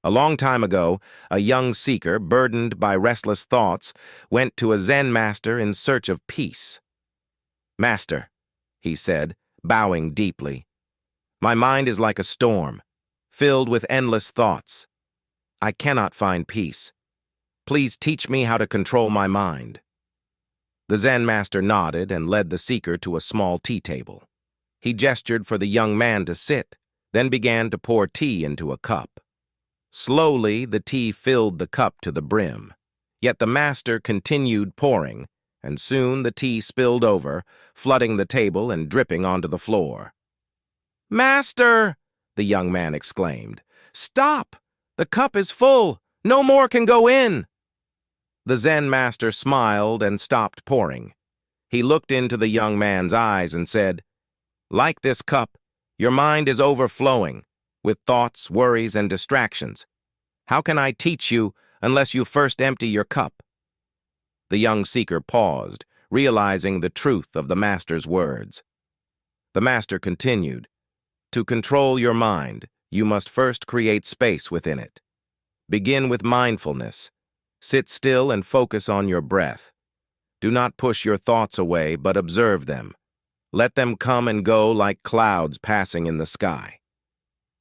A long time ago, a young seeker, burdened by restless thoughts, went to a Zen master in search of peace. "Master," he said, bowing deeply, "my mind is like a storm, filled with endless thoughts. I cannot find peace. Please teach me how to control my mind." The Zen master nodded and led the seeker to a small tea table. He gestured for the young man to sit, then began to pour tea into a cup. Slowly, the tea filled the cup to the brim. Yet the master continued pouring, and soon the tea spilled over, flooding the table and dripping onto the floor. "Master!" the young man exclaimed. "Stop! The cup is full! No more can go in!" The Zen master smiled and stopped pouring. He looked into the young man's eyes and said, "Like this cup, your mind is overflowing with thoughts, worries, and distractions. How can I teach you unless you first empty your cup?" The young seeker paused, realizing the truth of the master's words. The master continued, "To control your mind, you must first create space within it. Begin with mindfulness. Sit still and focus on your breath. Do not push your thoughts away, but observe them. Let them come and go like clouds passing in the sky.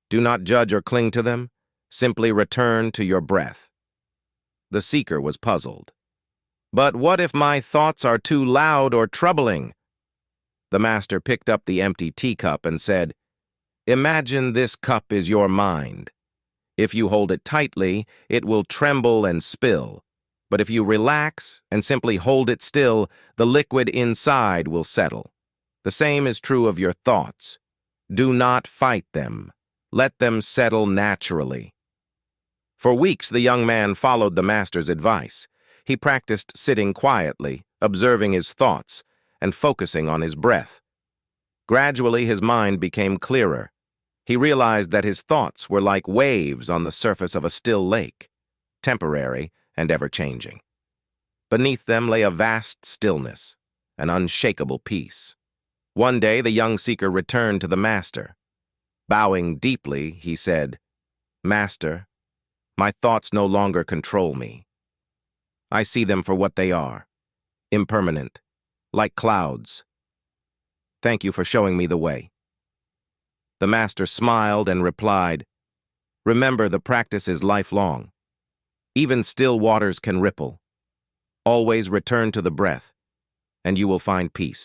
Do not judge or cling to them. Simply return to your breath." The seeker was puzzled. "But what if my thoughts are too loud or troubling?" The master picked up the empty teacup and said, "Imagine this cup is your mind. If you hold it tightly, it will tremble and spill. But if you relax and simply hold it still, the liquid inside will settle. The same is true of your thoughts. Do not fight them. Let them settle naturally." For weeks, the young man followed the master's advice. He practiced sitting quietly, observing his thoughts, and focusing on his breath. Gradually, his mind became clearer. He realized that his thoughts were like waves on the surface of a still lake, temporary and ever-changing. Beneath them lay a vast stillness, an unshakable peace. One day, the young seeker returned to the master. Bowing deeply, he said, "Master, my thoughts no longer control me. I see them for what they are, impermanent, like clouds. Thank you for showing me the way." The master smiled and replied, "Remember, the practice is lifelong. Even still waters can ripple. Always return to the breath, and you will find peace."